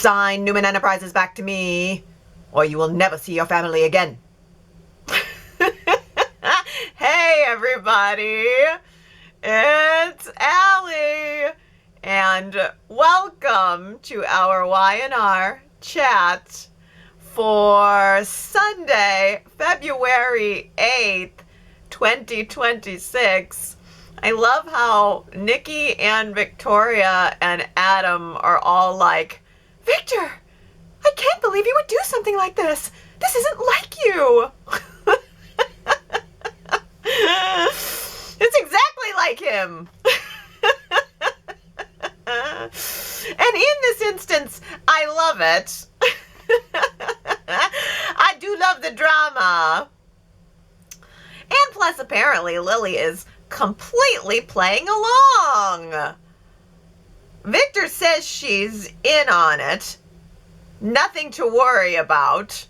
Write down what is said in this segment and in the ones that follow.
Sign Newman Enterprises back to me, or you will never see your family again. Hey, everybody. It's Allie, and welcome to our Y&R chat for Sunday, February 8th, 2026. I love how Nikki and Victoria and Adam are all like, Victor, I can't believe you would do something like this. This isn't like you. It's exactly like him. And in this instance, I love it. I do love the drama. And plus, apparently, Lily is completely playing along. Victor says she's in on it. Nothing to worry about.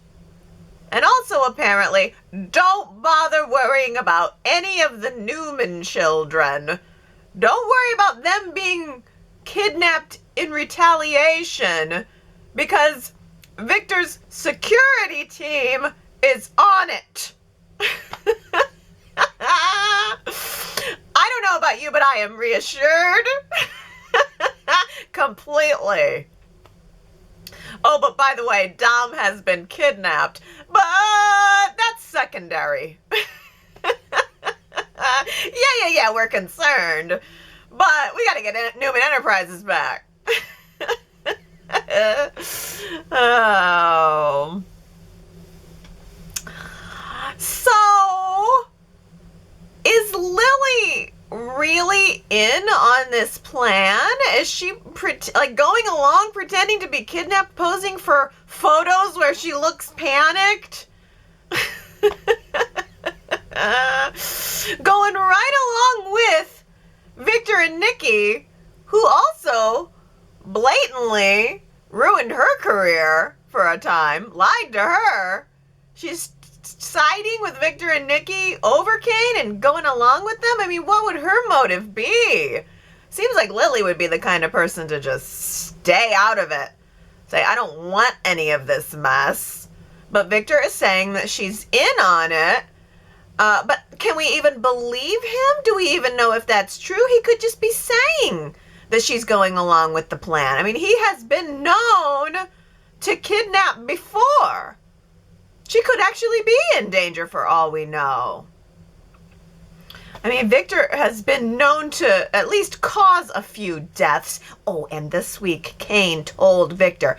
And also, apparently, don't bother worrying about any of the Newman children. Don't worry about them being kidnapped in retaliation, because Victor's security team is on it. I don't know about you, but I am reassured. Completely. Oh, but by the way, Dom has been kidnapped, but that's secondary. Yeah, we're concerned, but we gotta get Newman Enterprises back. Oh. So, is Lily really in on this plan? Is she going along pretending to be kidnapped, posing for photos where she looks panicked? Going right along with Victor and Nikki, who also blatantly ruined her career for a time, lied to her. She's siding with Victor and Nikki over Cane and going along with them? I mean, what would her motive be? Seems like Lily would be the kind of person to just stay out of it. Say, I don't want any of this mess. But Victor is saying that she's in on it. But can we even believe him? Do we even know if that's true? He could just be saying that she's going along with the plan. I mean, he has been known to kidnap before. She could actually be in danger for all we know. I mean, Victor has been known to at least cause a few deaths. Oh, and this week, Cane told Victor,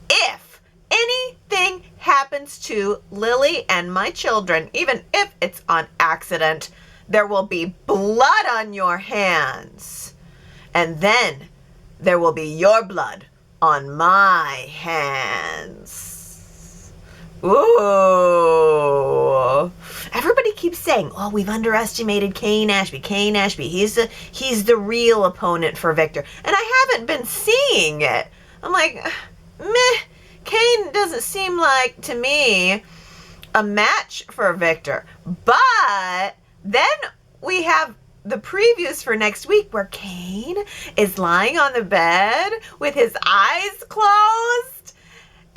if anything happens to Lily and my children, even if it's on accident, there will be blood on your hands. And then there will be your blood on my hands. Ooh. Everybody keeps saying, oh, we've underestimated Cane Ashby. Cane Ashby, he's the real opponent for Victor. And I haven't been seeing it. I'm like, meh, Cane doesn't seem like, to me, a match for Victor. But then we have the previews for next week where Cane is lying on the bed with his eyes closed.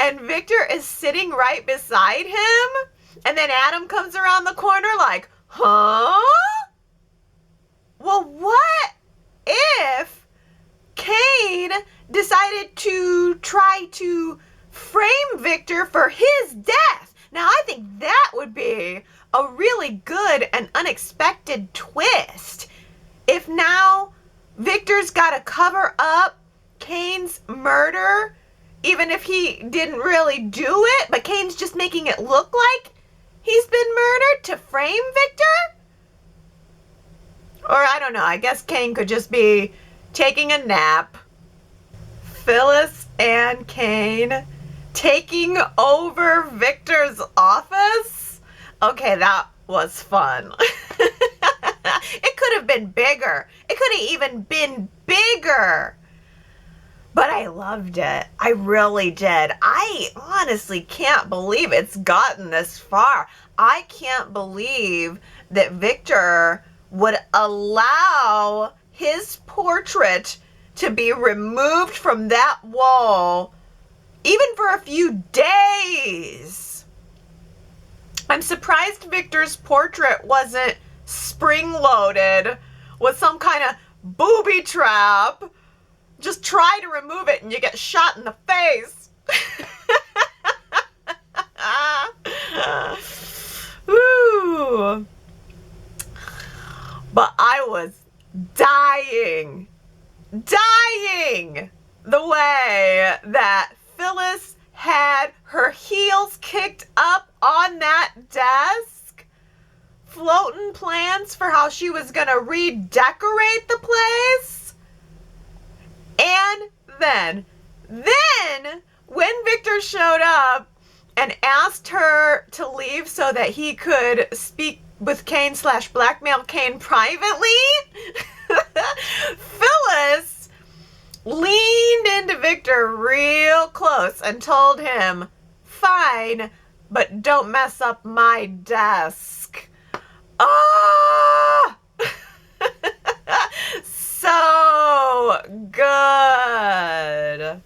And Victor is sitting right beside him. And then Adam comes around the corner like, huh? Well, what if Cane decided to try to frame Victor for his death? Now, I think that would be a really good and unexpected twist. If now Victor's got to cover up Cane's murder, even if he didn't really do it, but Cane's just making it look like he's been murdered to frame Victor? Or I don't know, I guess Cane could just be taking a nap. Phyllis and Cane taking over Victor's office? Okay, that was fun. It could have been bigger. It could have even been bigger. But I loved it. I really did. I honestly can't believe it's gotten this far. I can't believe that Victor would allow his portrait to be removed from that wall even for a few days. I'm surprised Victor's portrait wasn't spring-loaded with some kind of booby trap. Just try to remove it and you get shot in the face. Ooh. But I was dying the way that Phyllis had her heels kicked up on that desk, floating plans for how she was gonna redecorate the place. And then when Victor showed up and asked her to leave so that he could speak with Cane / blackmail Cane privately, Phyllis leaned into Victor real close and told him, "Fine, but don't mess up my desk." Ah! So good.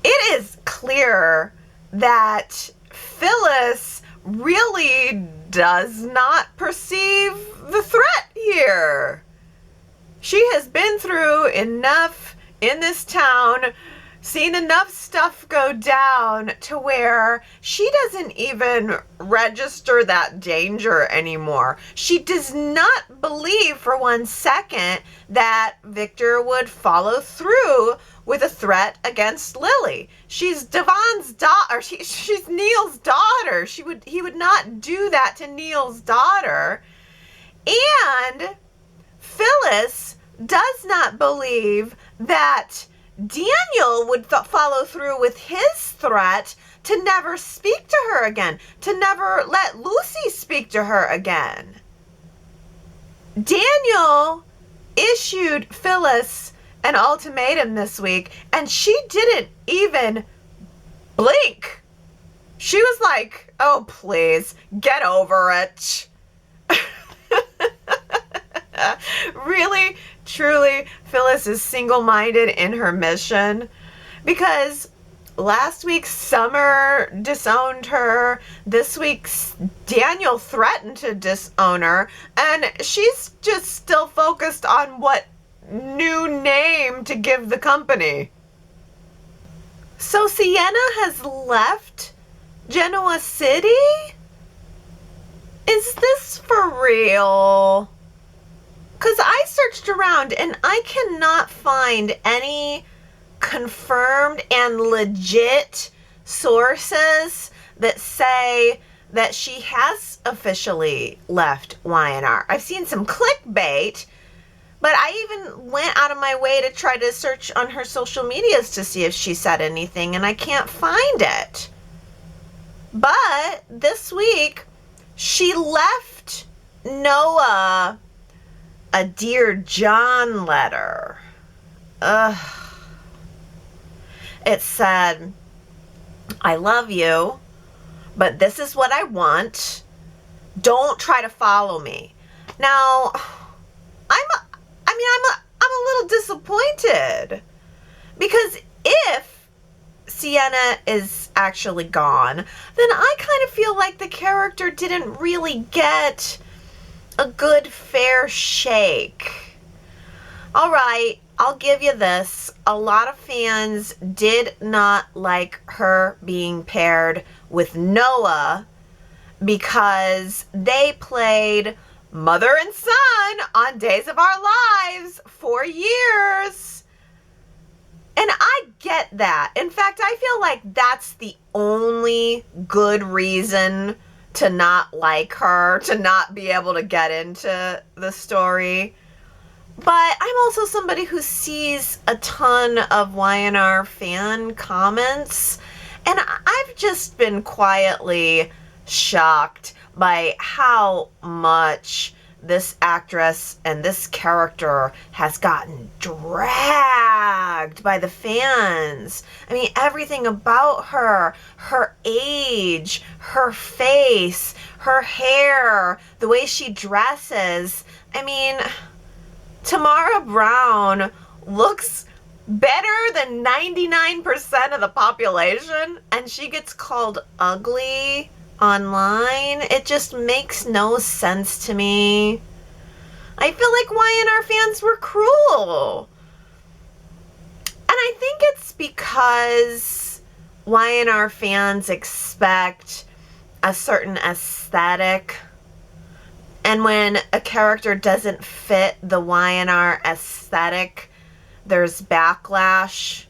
It is clear that Phyllis really does not perceive the threat here. She has been through enough in this town, seen enough stuff go down to where she doesn't even register that danger anymore. She does not believe for 1 second that Victor would follow through with a threat against Lily. She's Devon's daughter. She's Neil's daughter. He would not do that to Neil's daughter. And Phyllis does not believe that Daniel would follow through with his threat to never speak to her again, to never let Lucy speak to her again. Daniel issued Phyllis an ultimatum this week, and she didn't even blink. She was like, "Oh, please, get over it." Really, truly, Phyllis is single-minded in her mission, because last week Summer disowned her. This week Daniel threatened to disown her, and she's just still focused on what new name to give the company. So Sienna has left Genoa City? Is this for real? Because I searched around and I cannot find any confirmed and legit sources that say that she has officially left Y&R. I've seen some clickbait, but I even went out of my way to try to search on her social medias to see if she said anything, and I can't find it. But this week, she left Noah a Dear John letter. Ugh. It said, "I love you, but this is what I want. Don't try to follow me." Now, I'm a little disappointed, because if Sienna is actually gone, then I kind of feel like the character didn't really get a good fair shake. All right, I'll give you this. A lot of fans did not like her being paired with Noah because they played mother and son on Days of Our Lives for years. And I get that. In fact, I feel like that's the only good reason to not like her, to not be able to get into the story. But I'm also somebody who sees a ton of Y&R fan comments, and I've just been quietly shocked by how much this actress and this character has gotten dragged by the fans. I mean, everything about her, her age, her face, her hair, the way she dresses. I mean, Tamara Brown looks better than 99% of the population, and she gets called ugly online. It just makes no sense to me. I feel like Y&R fans were cruel. And I think it's because Y&R fans expect a certain aesthetic. And when a character doesn't fit the Y&R aesthetic, there's backlash.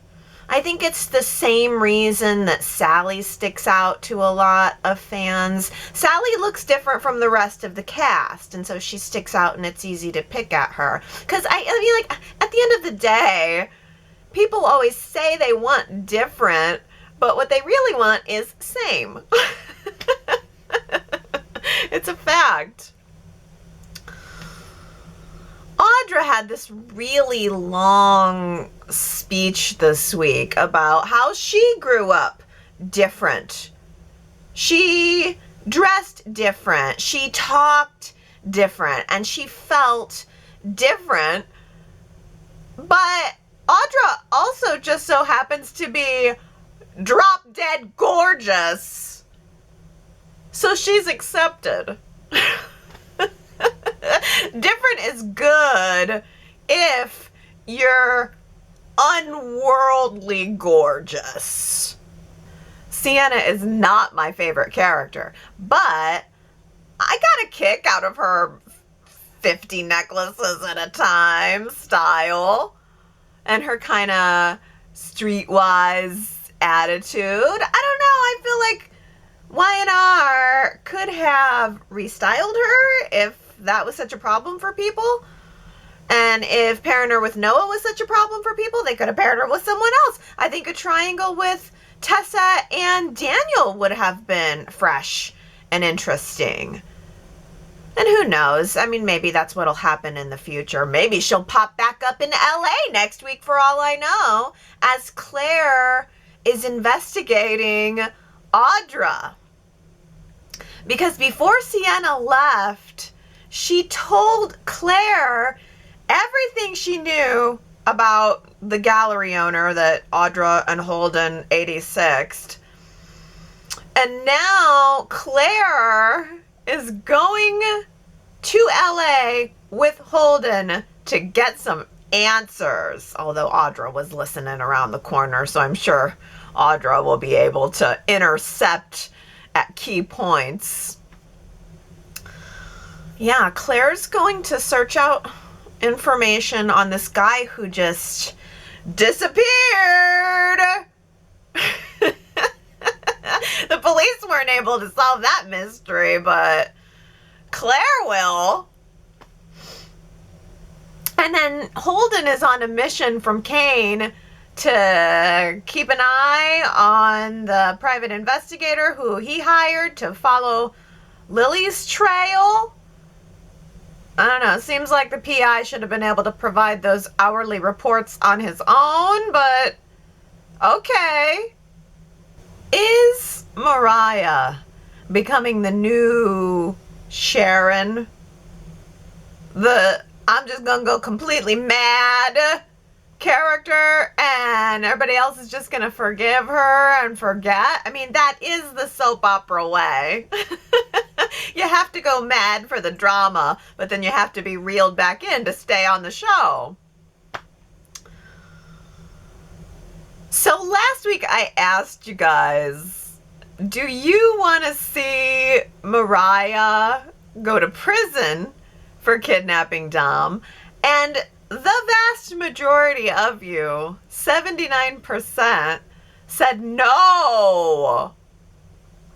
I think it's the same reason that Sally sticks out to a lot of fans. Sally looks different from the rest of the cast, and so she sticks out and it's easy to pick at her. Because I mean, like, at the end of the day, people always say they want different, but what they really want is same. It's a fact. Audra had this really long speech this week about how she grew up different. She dressed different. She talked different. And she felt different. But Audra also just so happens to be drop dead gorgeous. So she's accepted. Different is good if you're unworldly gorgeous. Sienna is not my favorite character, but I got a kick out of her 50 necklaces at a time style and her kind of streetwise attitude. I don't know, I feel like Y&R could have restyled her if that was such a problem for people. And if pairing her with Noah was such a problem for people, they could have paired her with someone else. I think a triangle with Tessa and Daniel would have been fresh and interesting. And who knows? I mean, maybe that's what'll happen in the future. Maybe she'll pop back up in LA next week for all I know, as Claire is investigating Audra. Because before Sienna left, she told Claire everything she knew about the gallery owner that Audra and Holden 86'd. And now Claire is going to LA with Holden to get some answers. Although Audra was listening around the corner, so I'm sure Audra will be able to intercept at key points. Yeah, Claire's going to search out information on this guy who just disappeared. The police weren't able to solve that mystery, but Claire will. And then Holden is on a mission from Cane to keep an eye on the private investigator who he hired to follow Lily's trail. I don't know, it seems like the PI should have been able to provide those hourly reports on his own, but okay. Is Mariah becoming the new Sharon? The I'm just gonna go completely mad character and everybody else is just gonna forgive her and forget? I mean, that is the soap opera way. You have to go mad for the drama, but then you have to be reeled back in to stay on the show. So last week I asked you guys, do you want to see Mariah go to prison for kidnapping Dom? And the vast majority of you, 79%, said no.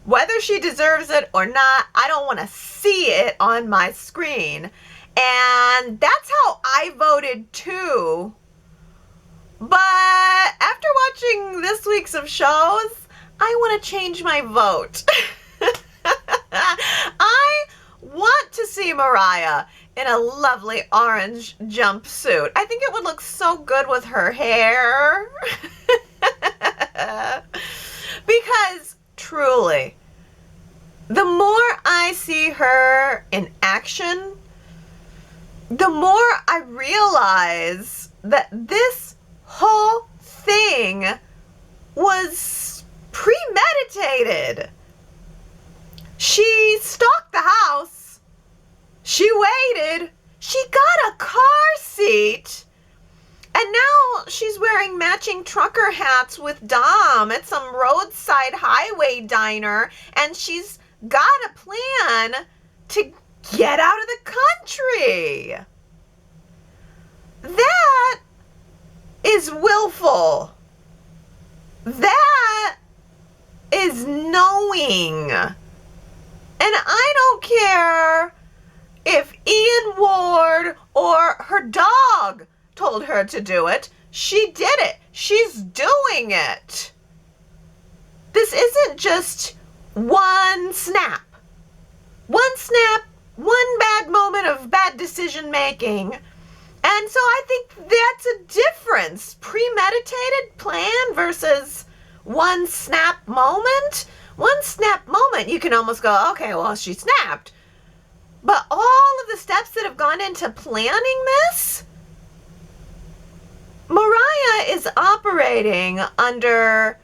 Whether she deserves it or not, I don't want to see it on my screen. And that's how I voted too. But after watching this week's of shows, I want to change my vote. I want to see Mariah in a lovely orange jumpsuit. I think it would look so good with her hair. Because truly, the more I see her in action, the more I realize that this whole thing was premeditated. She stalked the house. She waited. She got a car seat. And now she's wearing matching trucker hats with Dom at some roadside highway diner. And she's got a plan to get out of the country. That is willful. That is knowing. And I don't care if Ian Ward or her dog told her to do it. She did it. She's doing it. This isn't just one snap. One snap, one bad moment of bad decision making. And so I think that's a difference. Premeditated plan versus one snap moment. One snap moment, you can almost go, okay, well, she snapped. But all of the steps that have gone into planning this, Mariah is operating under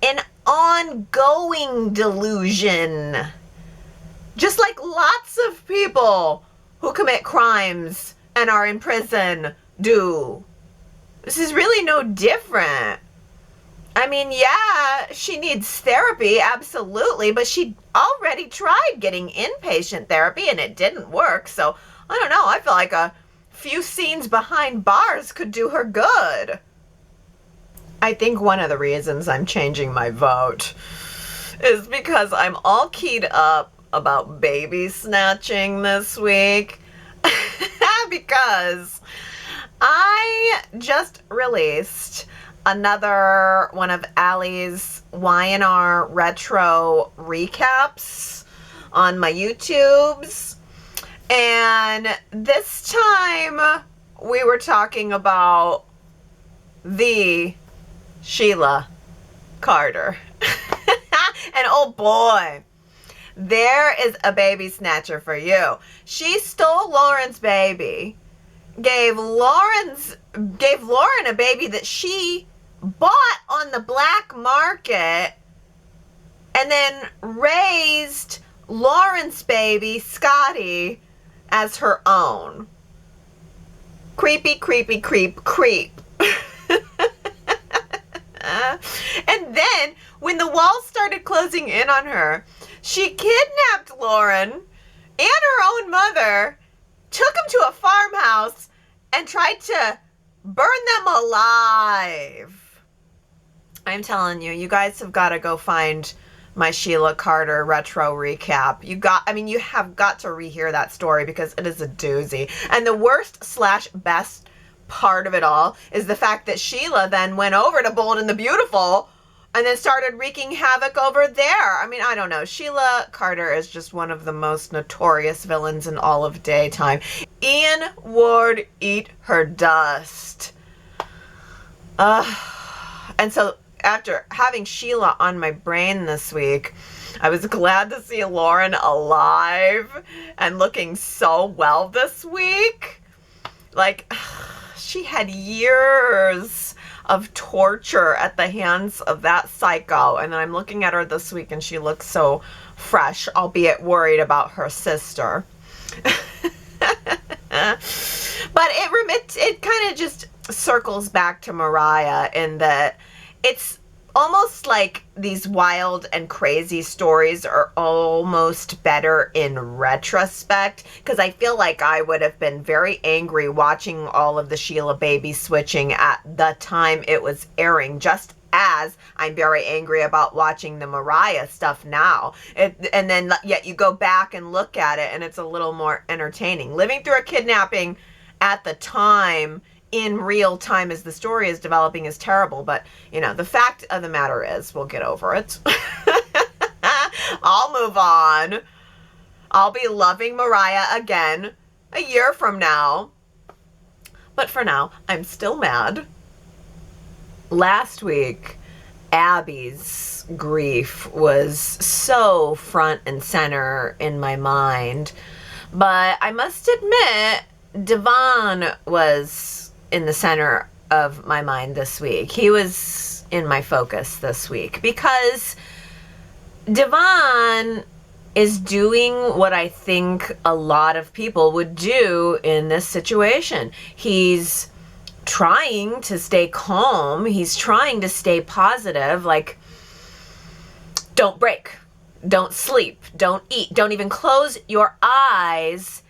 an ongoing delusion. Just like lots of people who commit crimes and are in prison do. This is really no different. I mean, yeah, she needs therapy, absolutely, but she already tried getting inpatient therapy and it didn't work. So, I don't know, I feel like a few scenes behind bars could do her good. I think one of the reasons I'm changing my vote is because I'm all keyed up about baby snatching this week. Because I just released another one of Allie's Y&R retro recaps on my YouTubes. And this time we were talking about the Sheila Carter. And oh boy, there is a baby snatcher for you. She stole Lauren's baby, gave Lauren a baby that she bought on the black market, and then raised Lauren's baby, Scotty, as her own. Creepy, creepy, creep, creep. And then, when the walls started closing in on her, she kidnapped Lauren and her own mother, took them to a farmhouse, and tried to burn them alive. I'm telling you, you guys have got to go find my Sheila Carter retro recap. You have got to rehear that story because it is a doozy. And the worst/best part of it all is the fact that Sheila then went over to Bold and the Beautiful and then started wreaking havoc over there. I mean, I don't know. Sheila Carter is just one of the most notorious villains in all of daytime. Ian Ward, eat her dust. And so after having Sheila on my brain this week, I was glad to see Lauren alive and looking so well this week. Like, she had years of torture at the hands of that psycho, and I'm looking at her this week and she looks so fresh, albeit worried about her sister. But it kind of just circles back to Mariah in that it's almost like these wild and crazy stories are almost better in retrospect, because I feel like I would have been very angry watching all of the Sheila baby switching at the time it was airing, just as I'm very angry about watching the Mariah stuff now. And then yet you go back and look at it and it's a little more entertaining. Living through a kidnapping at the time in real time as the story is developing is terrible, but the fact of the matter is we'll get over it. I'll move on. I'll be loving Mariah again a year from now. But for now, I'm still mad. Last week, Abby's grief was so front and center in my mind, but I must admit, Devon was in the center of my mind this week. He was in my focus this week because Devon is doing what I think a lot of people would do in this situation. He's trying to stay calm. He's trying to stay positive, like, don't break, don't sleep, don't eat, don't even close your eyes,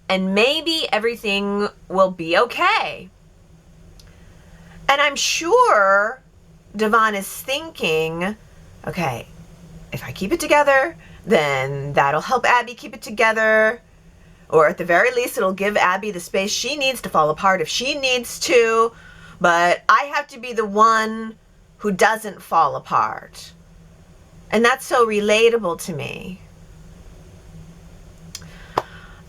and maybe everything will be okay. And I'm sure Devon is thinking, okay, if I keep it together, then that'll help Abby keep it together. Or at the very least, it'll give Abby the space she needs to fall apart if she needs to. But I have to be the one who doesn't fall apart. And that's so relatable to me.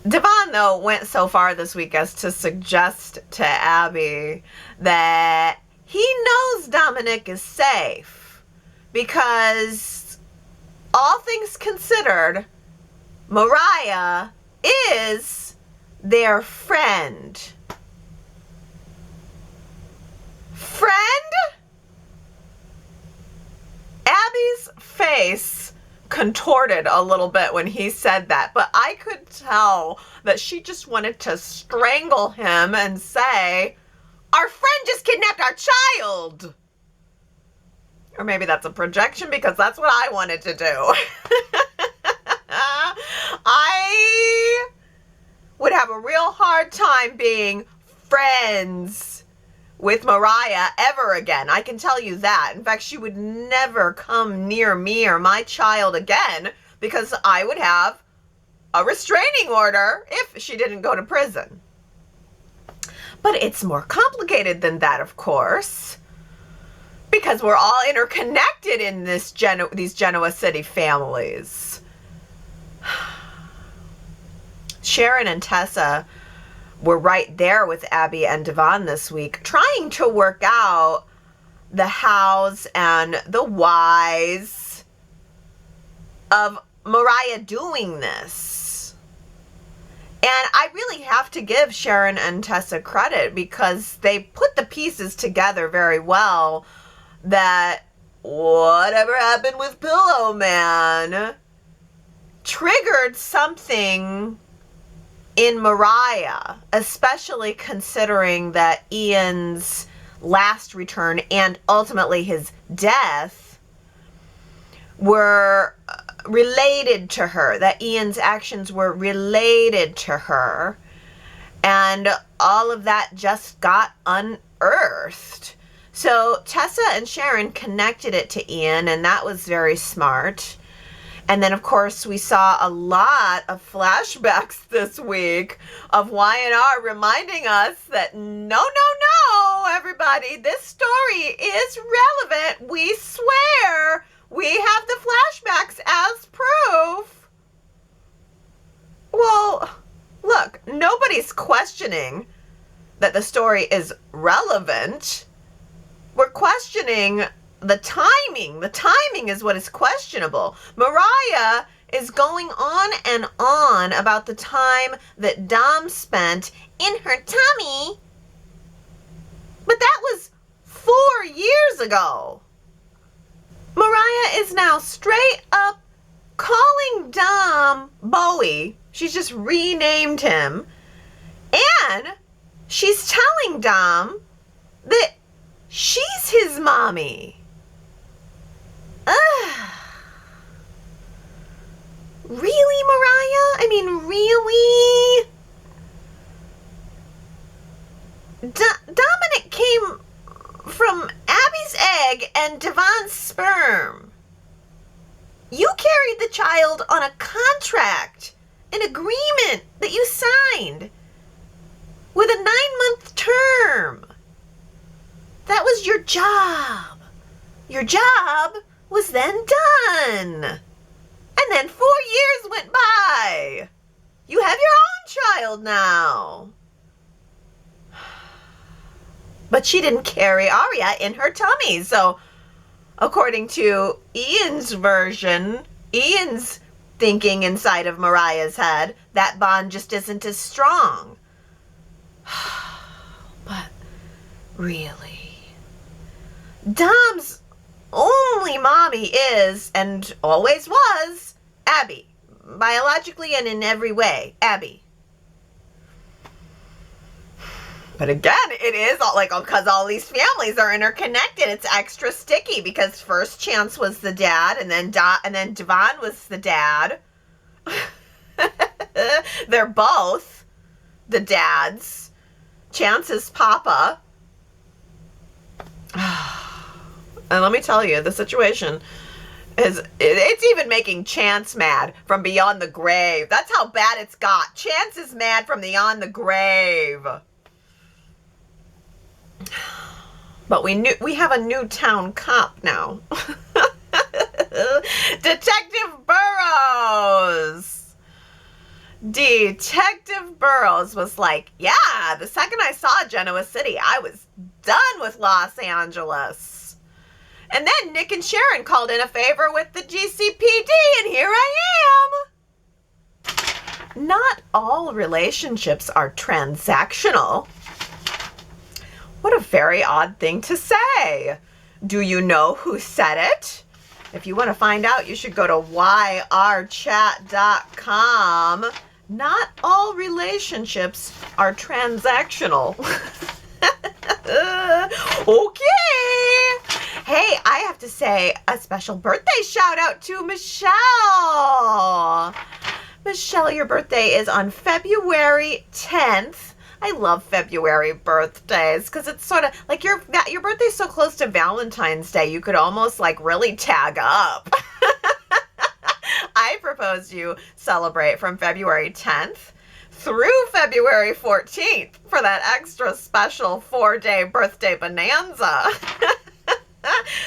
Devon, though, went so far this week as to suggest to Abby that he knows Dominic is safe because, all things considered, Mariah is their friend. Friend? Abby's face contorted a little bit when he said that, but I could tell that she just wanted to strangle him and say, our friend just kidnapped our child. Or maybe that's a projection because that's what I wanted to do. I would have a real hard time being friends with Mariah ever again. I can tell you that. In fact, she would never come near me or my child again because I would have a restraining order if she didn't go to prison. But it's more complicated than that, of course, because we're all interconnected in these Genoa City families. Sharon and Tessa were right there with Abby and Devon this week, trying to work out the hows and the whys of Mariah doing this. And I really have to give Sharon and Tessa credit because they put the pieces together very well that whatever happened with Pillow Man triggered something in Mariah, especially considering that Ian's last return and ultimately his death were related to her, that Ian's actions were related to her, and all of that just got unearthed. So Tessa and Sharon connected it to Ian, and that was very smart. And then, of course, we saw a lot of flashbacks this week of Y&R reminding us that no, everybody, this story is relevant. We swear we have the flashbacks as proof. Well, look, nobody's questioning that the story is relevant. We're questioning the timing. The timing is what is questionable. Mariah is going on and on about the time that Dom spent in her tummy. But that was 4 years ago. Mariah is now straight up calling Dom Bowie. She's just renamed him. And she's telling Dom that she's his mommy. Really, Mariah? I mean, really? Dominic came from Abby's egg and Devon's sperm. You carried the child on a contract, an agreement that you signed with a 9-month term. That was your job. Your job was then done. And then 4 years went by. You have your own child now. But she didn't carry Aria in her tummy. So, according to Ian's version, Ian's thinking inside of Mariah's head, that bond just isn't as strong. But really. Dom's only mommy is, and always was, Abby. Biologically and in every way, Abby. But again, it is all like, because all these families are interconnected, it's extra sticky because first Chance was the dad, and then Devon was the dad. They're both the dads. Chance is Papa. And let me tell you, the situation it's even making Chance mad from beyond the grave. That's how bad it's got. Chance is mad from beyond the grave. But we have a new town cop now. Detective Burrows. Detective Burrows was like, yeah, the second I saw Genoa City, I was done with Los Angeles. And then Nick and Sharon called in a favor with the GCPD, and here I am. Not all relationships are transactional. What a very odd thing to say. Do you know who said it? If you want to find out, you should go to yrchat.com. Not all relationships are transactional. Okay. Hey, I have to say a special birthday shout out to Michelle. Michelle, your birthday is on February 10th. I love February birthdays because it's sort of like your birthday's so close to Valentine's Day, you could almost like really tag up. I propose you celebrate from February 10th through February 14th for that extra special 4-day birthday bonanza.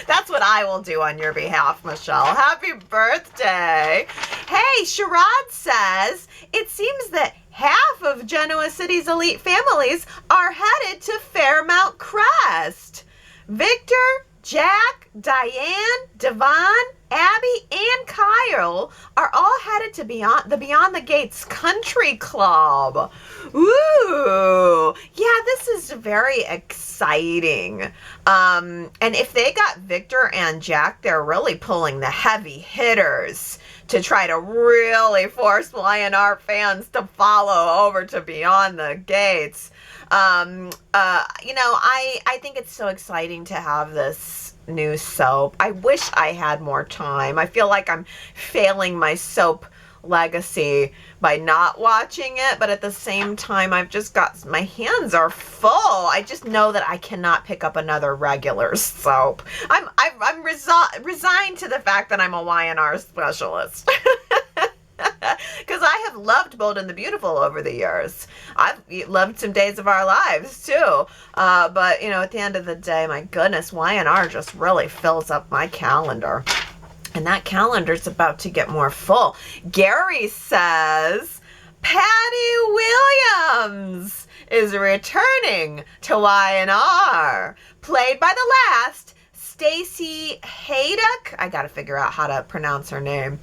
That's what I will do on your behalf, Michelle. Happy birthday. Hey, Sherrod says, it seems that half of Genoa City's elite families are headed to Fairmount Crest. Victor, Jack, Diane, Devon, Abby, and Kyle are all headed to Beyond the Gates Country Club. Ooh, yeah, this is very exciting. And if they got Victor and Jack, they're really pulling the heavy hitters to try to really force YNR fans to follow over to Beyond the Gates. I think it's so exciting to have this new soap. I wish I had more time. I feel like I'm failing my soap legacy by not watching it, but at the same time, I've just got, my hands are full. I just know that I cannot pick up another regular soap. I'm resigned to the fact that I'm a YNR specialist. Because I have loved Bold and the Beautiful over the years. I've loved some Days of Our Lives too. But at the end of the day, my goodness, YNR just really fills up my calendar. And that calendar's about to get more full. Gary says, Patty Williams is returning to YNR, played by the last Stacy Haydock. I gotta figure out how to pronounce her name.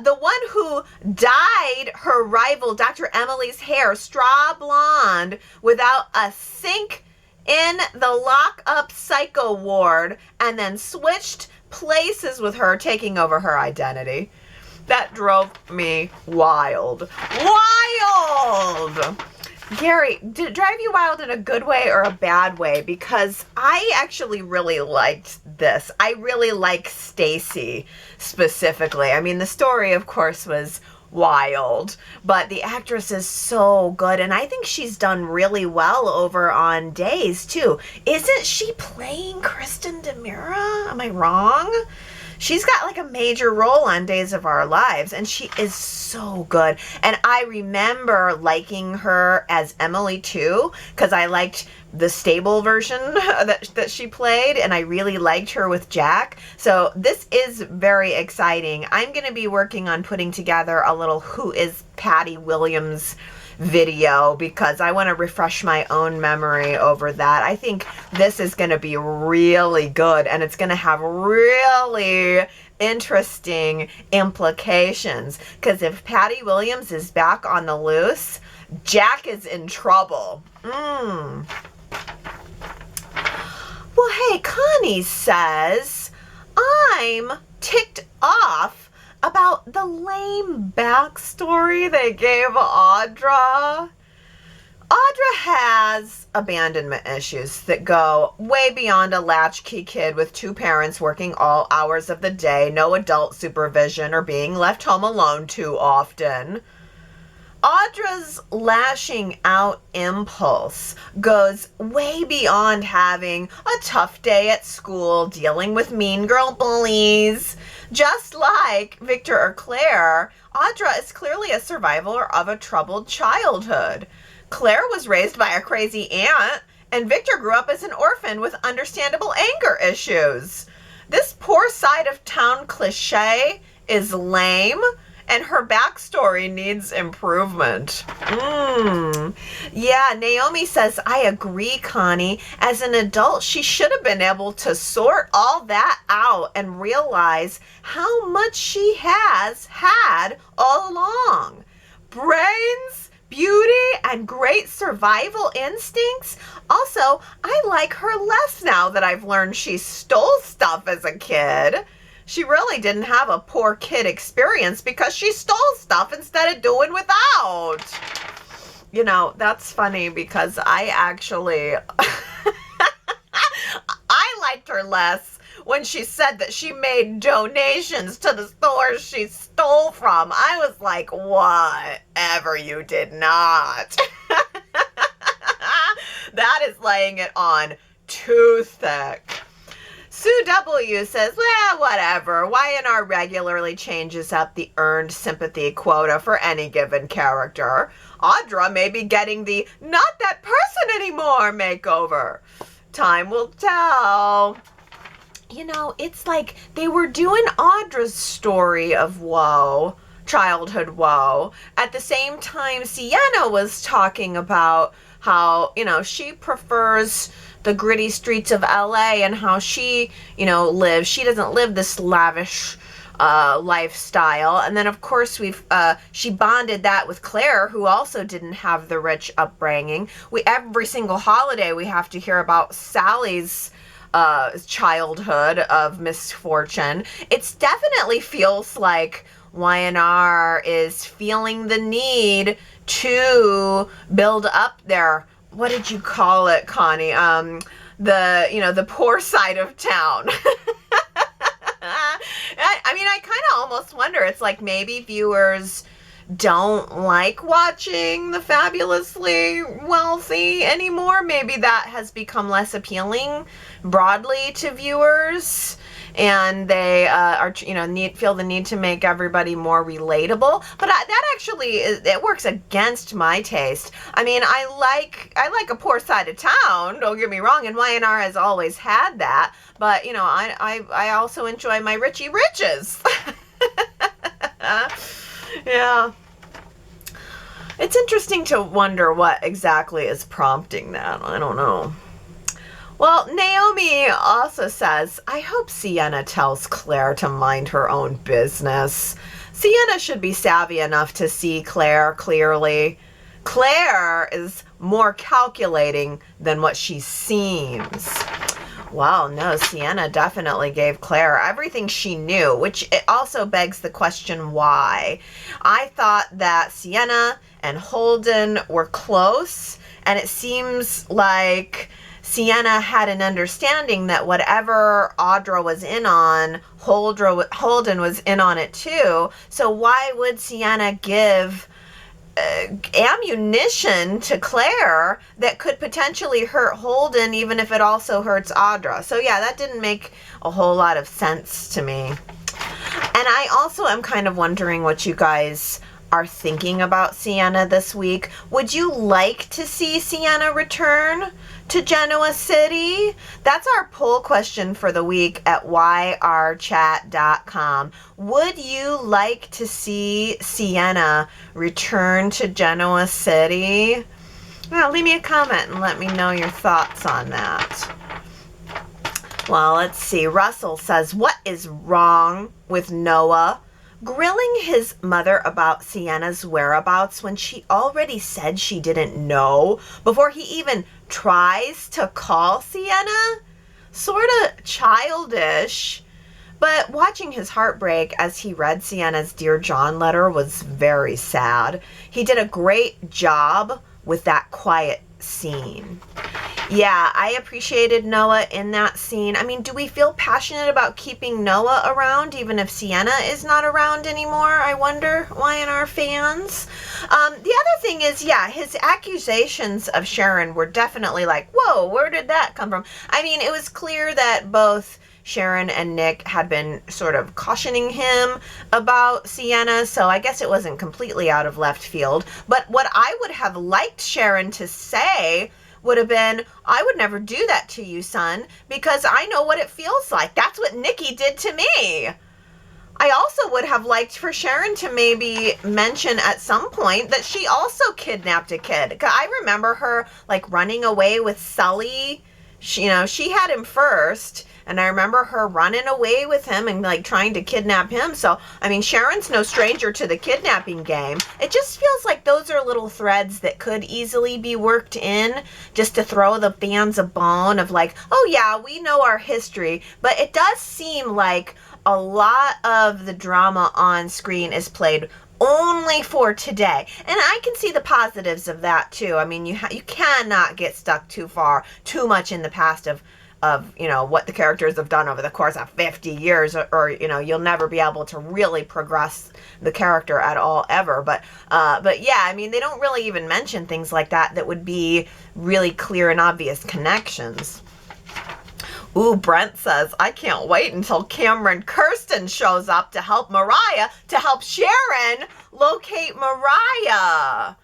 The one who dyed her rival Dr. Emily's hair straw blonde without a sink in the lock-up psycho ward and then switched places with her, taking over her identity. That drove me wild. Wild! Gary, did it drive you wild in a good way or a bad way? Because I actually really liked this. I really like Stacy specifically. I mean, the story, of course, was wild, but the actress is so good, and I think she's done really well over on Days, too. Isn't she playing Kristen DeMira? Am I wrong? She's got like a major role on Days of Our Lives, and she is so good. And I remember liking her as Emily too, because I liked the stable version that she played, and I really liked her with Jack. So this is very exciting. I'm going to be working on putting together a little Who is Patty Williams video because I want to refresh my own memory over that. I think this is going to be really good, and it's going to have really interesting implications, because if Patty Williams is back on the loose, Jack is in trouble. Well, hey, Connie says, I'm ticked off about the lame backstory they gave Audra. Audra has abandonment issues that go way beyond a latchkey kid with two parents working all hours of the day, no adult supervision, or being left home alone too often. Audra's lashing out impulse goes way beyond having a tough day at school, dealing with mean girl bullies. Just like Victor or Claire, Audra is clearly a survivor of a troubled childhood. Claire was raised by a crazy aunt, and Victor grew up as an orphan with understandable anger issues. This poor side of town cliche is lame, and her backstory needs improvement. Yeah, Naomi says, I agree, Connie. As an adult, she should have been able to sort all that out and realize how much she has had all along. Brains, beauty, and great survival instincts. Also, I like her less now that I've learned she stole stuff as a kid. She really didn't have a poor kid experience because she stole stuff instead of doing without. You know, that's funny because I actually, I liked her less when she said that she made donations to the stores she stole from. I was like, whatever, you did not. That is laying it on too thick. Sue W. says, well, whatever. Y&R regularly changes up the earned sympathy quota for any given character. Audra may be getting the not that person anymore makeover. Time will tell. You know, it's like they were doing Audra's story of woe, childhood woe. At the same time, Sienna was talking about how, you know, she prefers the gritty streets of LA and how she, you know, lives. She doesn't live this lavish lifestyle. And then, of course, she bonded that with Claire, who also didn't have the rich upbringing. Every single holiday we have to hear about Sally's childhood of misfortune. It definitely feels like Y&R is feeling the need to build up their, what did you call it, Connie? The poor side of town. I mean, I kind of almost wonder, it's like maybe viewers don't like watching the fabulously wealthy anymore. Maybe that has become less appealing broadly to viewers, and they feel the need to make everybody more relatable. But that actually it works against my taste. I mean, I like a poor side of town, don't get me wrong, and Y&R has always had that. But you know, I also enjoy my Richie Riches. Yeah. It's interesting to wonder what exactly is prompting that. I don't know. Well, Naomi also says, I hope Sienna tells Claire to mind her own business. Sienna should be savvy enough to see Claire clearly. Claire is more calculating than what she seems. Well, no, Sienna definitely gave Claire everything she knew, which it also begs the question why. I thought that Sienna and Holden were close, and it seems like Sienna had an understanding that whatever Audra was in on, Holden was in on it too. So why would Sienna give ammunition to Claire that could potentially hurt Holden, even if it also hurts Audra? So yeah, that didn't make a whole lot of sense to me. And I also am kind of wondering what you guys are thinking about Sienna this week. Would you like to see Sienna return to Genoa City? That's our poll question for the week at yrchat.com. Would you like to see Sienna return to Genoa City? Well, leave me a comment and let me know your thoughts on that. Well, let's see. Russell says, what is wrong with Noah grilling his mother about Sienna's whereabouts when she already said she didn't know before he even tries to call Sienna? sort of childish. But watching his heartbreak as he read Sienna's Dear John letter was very sad. He did a great job with that quiet scene. Yeah, I appreciated Noah in that scene. I mean, do we feel passionate about keeping Noah around even if Sienna is not around anymore? I wonder, YNR fans. The other thing is, yeah, his accusations of Sharon were definitely like, whoa, where did that come from? I mean, it was clear that both Sharon and Nick had been sort of cautioning him about Sienna, so I guess it wasn't completely out of left field. But what I would have liked Sharon to say would have been, I would never do that to you, son, because I know what it feels like. That's what Nikki did to me. I also would have liked for Sharon to maybe mention at some point that she also kidnapped a kid. I remember her like running away with Sully. She had him first. And I remember her running away with him and like trying to kidnap him. So, I mean, Sharon's no stranger to the kidnapping game. It just feels like those are little threads that could easily be worked in just to throw the fans a bone of like, oh yeah, we know our history. But it does seem like a lot of the drama on screen is played only for today. And I can see the positives of that too. I mean, you cannot get stuck too much in the past of what the characters have done over the course of 50 years, or you'll never be able to really progress the character at all ever. But yeah, I mean, they don't really even mention things like that would be really clear and obvious connections. Ooh, Brent says, I can't wait until Cameron Kirsten shows up to help Sharon locate Mariah.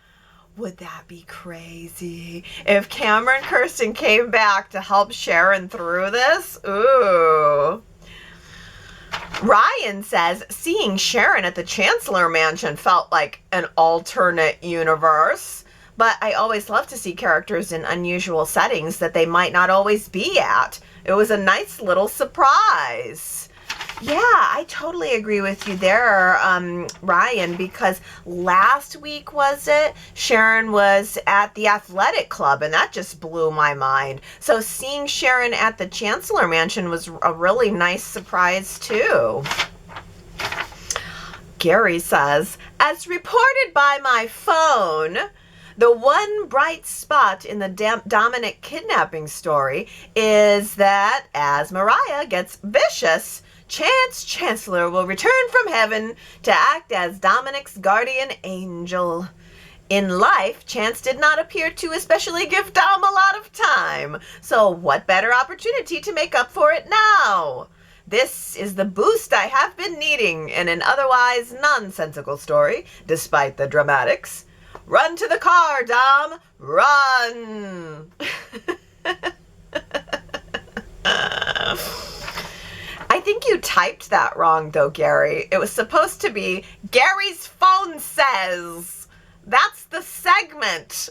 Would that be crazy? If Cameron Kirsten came back to help Sharon through this? Ooh. Ryan says, seeing Sharon at the Chancellor Mansion felt like an alternate universe. But I always love to see characters in unusual settings that they might not always be at. It was a nice little surprise. Yeah, I totally agree with you there, Ryan, because last week, Sharon was at the athletic club, and that just blew my mind. So seeing Sharon at the Chancellor Mansion was a really nice surprise, too. Gary says, as reported by my phone, the one bright spot in the Dominic kidnapping story is that as Mariah gets vicious, Chancellor will return from heaven to act as Dominic's guardian angel. In life, Chance did not appear to especially give Dom a lot of time, so what better opportunity to make up for it now? This is the boost I have been needing in an otherwise nonsensical story, despite the dramatics. Run to the car, Dom! Run! I think you typed that wrong, though, Gary. It was supposed to be, Gary's phone says. That's the segment.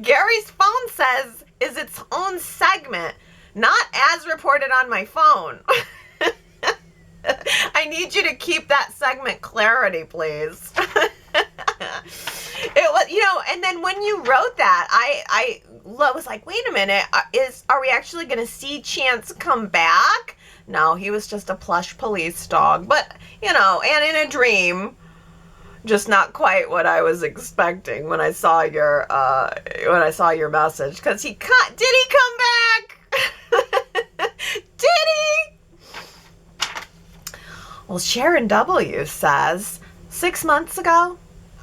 Gary's phone says is its own segment, not as reported on my phone. I need you to keep that segment clarity, please. It was, and then when you wrote that, I was like, wait a minute, are we actually going to see Chance come back? No, he was just a plush police dog, but, and in a dream, just not quite what I was expecting when I saw your message, because did he come back? Did he? Well, Sharon W. says, 6 months ago,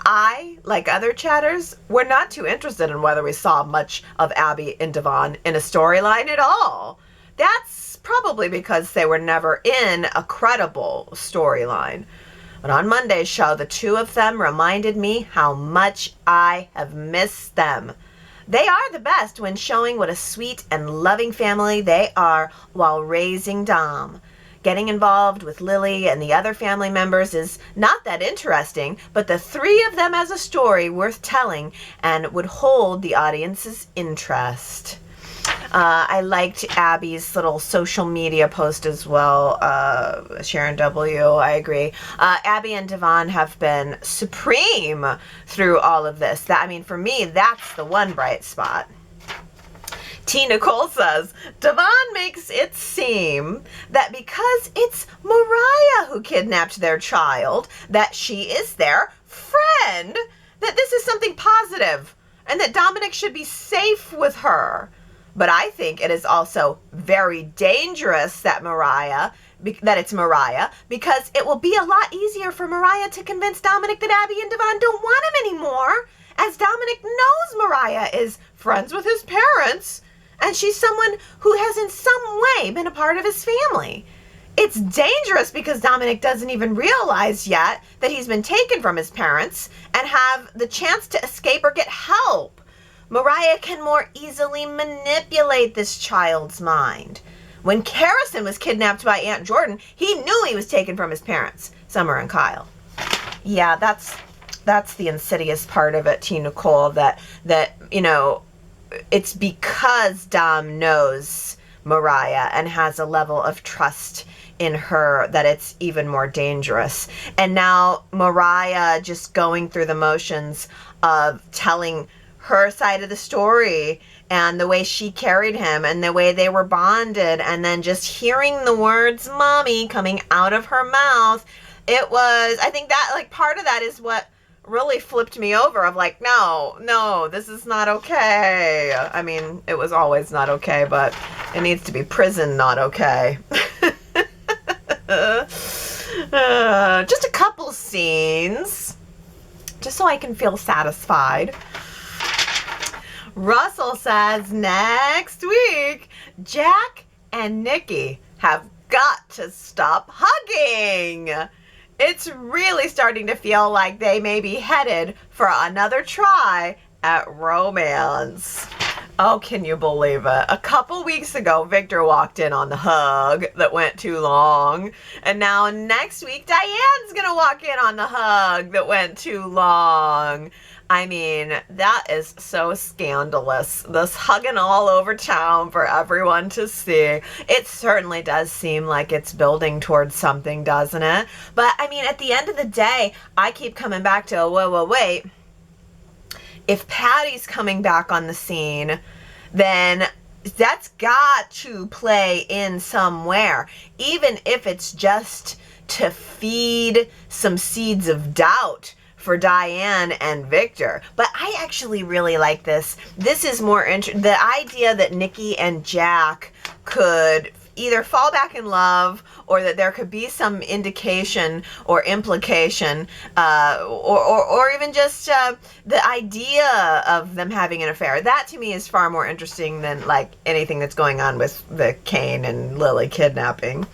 I, like other chatters, were not too interested in whether we saw much of Abby and Devon in a storyline at all. That's probably because they were never in a credible storyline. But on Monday's show, the two of them reminded me how much I have missed them. They are the best when showing what a sweet and loving family they are while raising Dom. Getting involved with Lily and the other family members is not that interesting, but the three of them as a story worth telling and would hold the audience's interest. I liked Abby's little social media post as well, Sharon W., I agree. Abby and Devon have been supreme through all of this. For me, that's the one bright spot. T. Nicole says, Devon makes it seem that because it's Mariah who kidnapped their child, that she is their friend, that this is something positive, and that Dominic should be safe with her. But I think it is also very dangerous that it's Mariah, because it will be a lot easier for Mariah to convince Dominic that Abby and Devon don't want him anymore, as Dominic knows Mariah is friends with his parents, and she's someone who has in some way been a part of his family. It's dangerous because Dominic doesn't even realize yet that he's been taken from his parents and have the chance to escape or get help. Mariah can more easily manipulate this child's mind. When Carrison was kidnapped by Aunt Jordan, he knew he was taken from his parents, Summer and Kyle. Yeah, that's the insidious part of it, T. Nicole, that it's because Dom knows Mariah and has a level of trust in her that it's even more dangerous. And now Mariah just going through the motions of telling her side of the story and the way she carried him and the way they were bonded, and then just hearing the words mommy coming out of her mouth. I think that like part of that is what really flipped me over of like, no, this is not okay. I mean, it was always not okay, but it needs to be prison not okay. Just a couple scenes, just so I can feel satisfied. Russell says next week, Jack and Nikki have got to stop hugging. It's really starting to feel like they may be headed for another try at romance. Oh, can you believe it? A couple weeks ago, Victor walked in on the hug that went too long. And now next week, Diane's going to walk in on the hug that went too long. I mean, that is so scandalous. This hugging all over town for everyone to see. It certainly does seem like it's building towards something, doesn't it? But, I mean, at the end of the day, I keep coming back to, wait. If Patty's coming back on the scene, then that's got to play in somewhere, even if it's just to feed some seeds of doubt for Diane and Victor. But I actually really like this. This is more the idea that Nikki and Jack could either fall back in love, or that there could be some indication or implication, or even just the idea of them having an affair. That to me is far more interesting than like anything that's going on with the Cane and Lily kidnapping.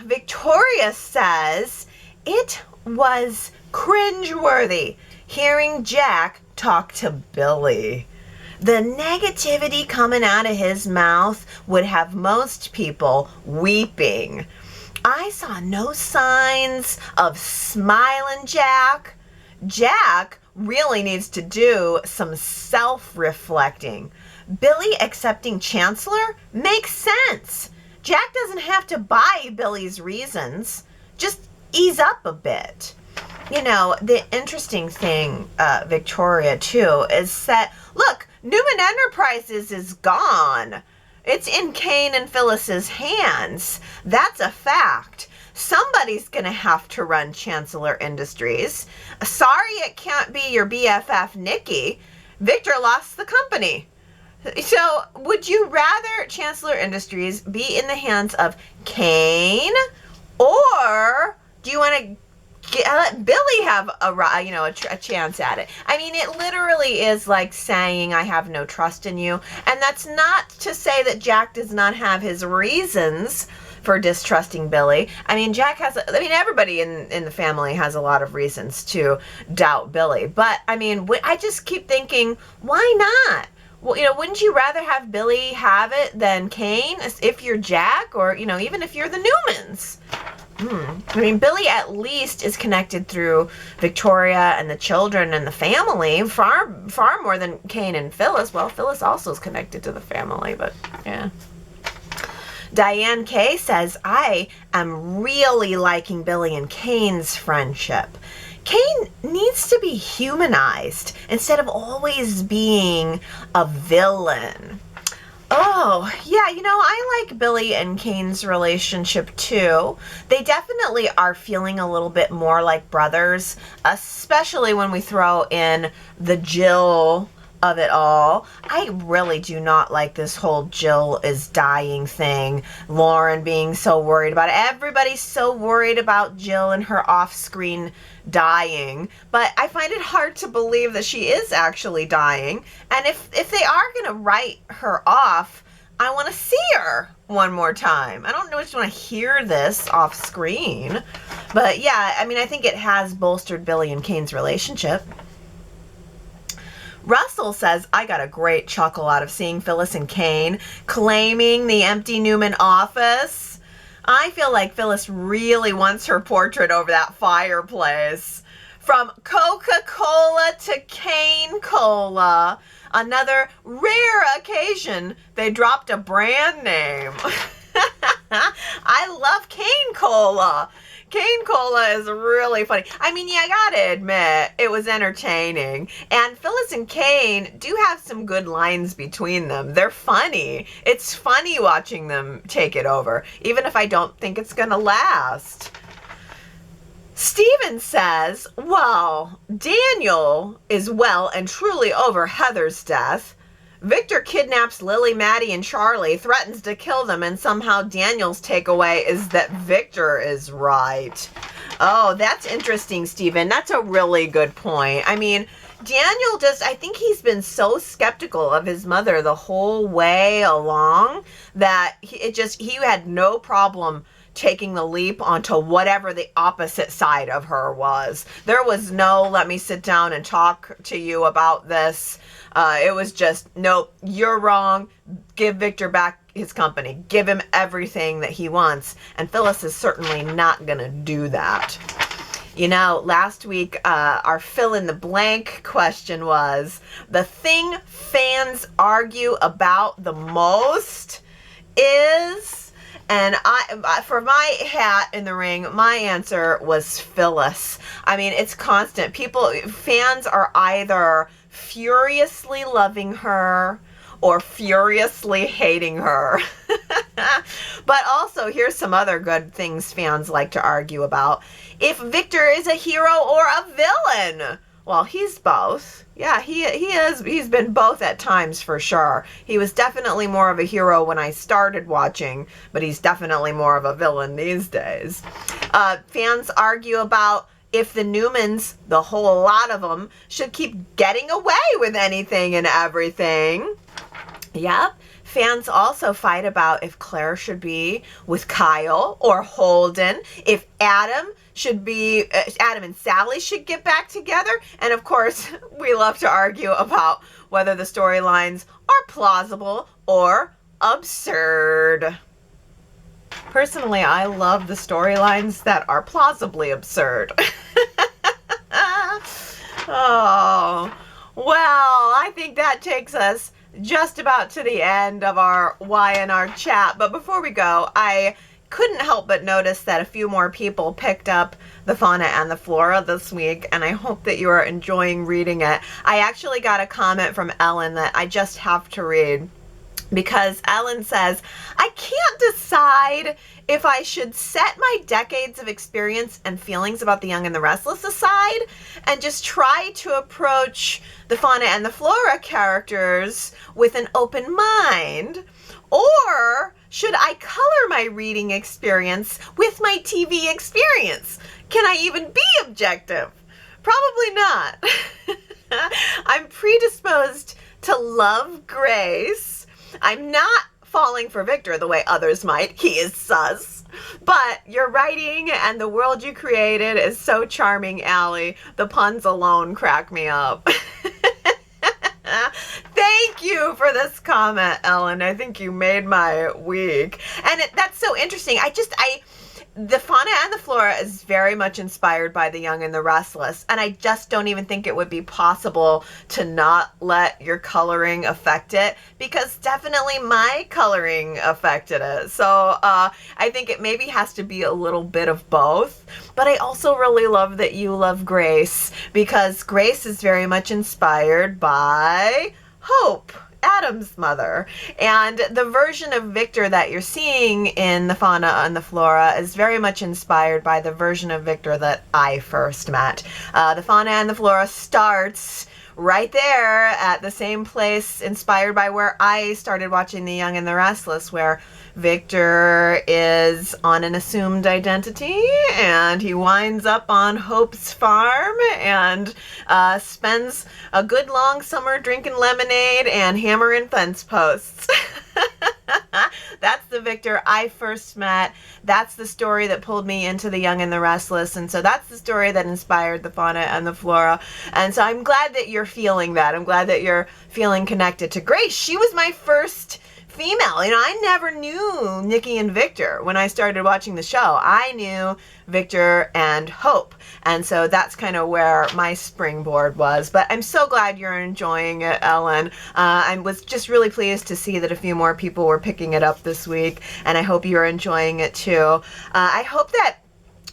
Victoria says it was cringeworthy hearing Jack talk to Billy. The negativity coming out of his mouth would have most people weeping. I saw no signs of smiling Jack. Jack really needs to do some self-reflecting. Billy accepting Chancellor makes sense. Jack doesn't have to buy Billy's reasons. Just ease up a bit. You know, the interesting thing, Victoria, too, is that, look, Newman Enterprises is gone. It's in Cane and Phyllis's hands. That's a fact. Somebody's going to have to run Chancellor Industries. Sorry it can't be your BFF, Nikki. Victor lost the company. So, would you rather Chancellor Industries be in the hands of Cane, or do you want to let Billy have a chance at it? I mean, it literally is like saying, I have no trust in you. And that's not to say that Jack does not have his reasons for distrusting Billy. I mean, everybody in the family has a lot of reasons to doubt Billy. But, I mean, I just keep thinking, why not? Well, wouldn't you rather have Billy have it than Cane if you're Jack, or, even if you're the Newmans? I mean, Billy at least is connected through Victoria and the children and the family far more than Cane and Phyllis. Well, Phyllis also is connected to the family, but yeah. Diane K says, I am really liking Billy and Cane's friendship. Cane needs to be humanized instead of always being a villain. Oh, yeah, I like Billy and Cane's relationship too. They definitely are feeling a little bit more like brothers, especially when we throw in the Jill of it all. I really do not like this whole Jill is dying thing. Lauren being so worried about it. Everybody's so worried about Jill and her off-screen dying, but I find it hard to believe that she is actually dying. And if they are going to write her off, I want to see her one more time. I don't know if you want to hear this off screen, but yeah, I mean, I think it has bolstered Billy and Cane's relationship. Russell says, I got a great chuckle out of seeing Phyllis and Cane claiming the empty Newman office. I feel like Phyllis really wants her portrait over that fireplace. From Coca-Cola to Cane Cola, another rare occasion they dropped a brand name. I love Cane Cola. Cane Cola is really funny. I mean, yeah, I gotta admit, it was entertaining. And Phyllis and Cane do have some good lines between them. They're funny. It's funny watching them take it over, even if I don't think it's gonna last. Steven says, well, Daniel is well and truly over Heather's death. Victor kidnaps Lily, Maddie, and Charlie, threatens to kill them, and somehow Daniel's takeaway is that Victor is right. Oh, that's interesting, Stephen. That's a really good point. I mean, Daniel I think he's been so skeptical of his mother the whole way along that he had no problem taking the leap onto whatever the opposite side of her was. There was no, let me sit down and talk to you about this. It was just, nope, you're wrong. Give Victor back his company. Give him everything that he wants. And Phyllis is certainly not going to do that. Last week, our fill in the blank question was, the thing fans argue about the most is, and for my hat in the ring, my answer was Phyllis. I mean, it's constant. Fans are either furiously loving her or furiously hating her. But also, here's some other good things fans like to argue about. If Victor is a hero or a villain. Well, he's both. Yeah, he is. He's been both at times for sure. He was definitely more of a hero when I started watching, but he's definitely more of a villain these days. Fans argue about if the Newmans, the whole lot of them, should keep getting away with anything and everything. Yep. Fans also fight about if Claire should be with Kyle or Holden, if Adam and Sally should get back together. And of course, we love to argue about whether the storylines are plausible or absurd. Personally, I love the storylines that are plausibly absurd. Oh, well, I think that takes us just about to the end of our Y&R chat. But before we go, I couldn't help but notice that a few more people picked up the Fauna and the Flora this week, and I hope that you are enjoying reading it. I actually got a comment from Ellen that I just have to read, because Ellen says, I can't decide if I should set my decades of experience and feelings about the Young and the Restless aside and just try to approach the Fauna and the Flora characters with an open mind, or should I color my reading experience with my TV experience? Can I even be objective? Probably not. I'm predisposed to love Grace. I'm not falling for Victor the way others might. He is sus. But your writing and the world you created is so charming, Allie. The puns alone crack me up. Thank you for this comment, Ellen. I think you made my week. And that's so interesting. the Fauna and the Flora is very much inspired by The Young and the Restless, and I just don't even think it would be possible to not let your coloring affect it, because definitely my coloring affected it. So I think it maybe has to be a little bit of both. But I also really love that you love Grace, because Grace is very much inspired by Hope, Adam's mother. And the version of Victor that you're seeing in the Fauna and the Flora is very much inspired by the version of Victor that I first met. The Fauna and the Flora starts right there at the same place, inspired by where I started watching The Young and the Restless, where Victor is on an assumed identity and he winds up on Hope's farm and spends a good long summer drinking lemonade and hammering fence posts. That's the Victor I first met. That's the story that pulled me into The Young and the Restless. And so that's the story that inspired the Fauna and the Flora. And so I'm glad that you're feeling that. I'm glad that you're feeling connected to Grace. She was my first female. You know, I never knew Nikki and Victor when I started watching the show. I knew Victor and Hope. And so that's kind of where my springboard was. But I'm so glad you're enjoying it, Ellen. I was just really pleased to see that a few more people were picking it up this week, and I hope you're enjoying it too. I hope that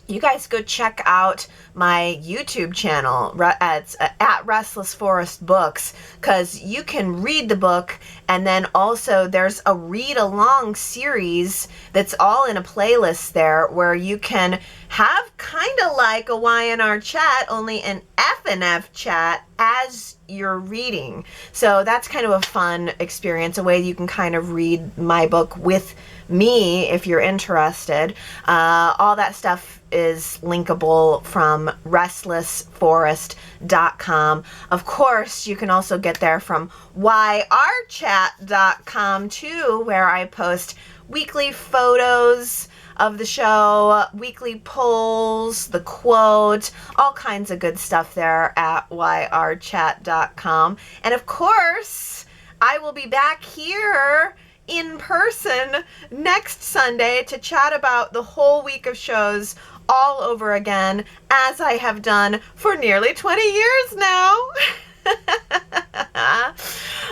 you guys go check out my YouTube channel at Restless Forest Books, because you can read the book, and then also there's a read along series that's all in a playlist there, where you can have kind of like a Y&R chat, only an F&F chat as you're reading. So that's kind of a fun experience, a way you can kind of read my book with me if you're interested. All that stuff is linkable from restlessforest.com. Of course, you can also get there from yrchat.com too, where I post weekly photos of the show, weekly polls, the quote, all kinds of good stuff there at yrchat.com. And of course, I will be back here in person next Sunday to chat about the whole week of shows all over again, as I have done for nearly 20 years now.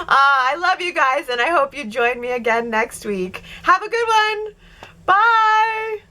I love you guys, and I hope you join me again next week. Have a good one. Bye.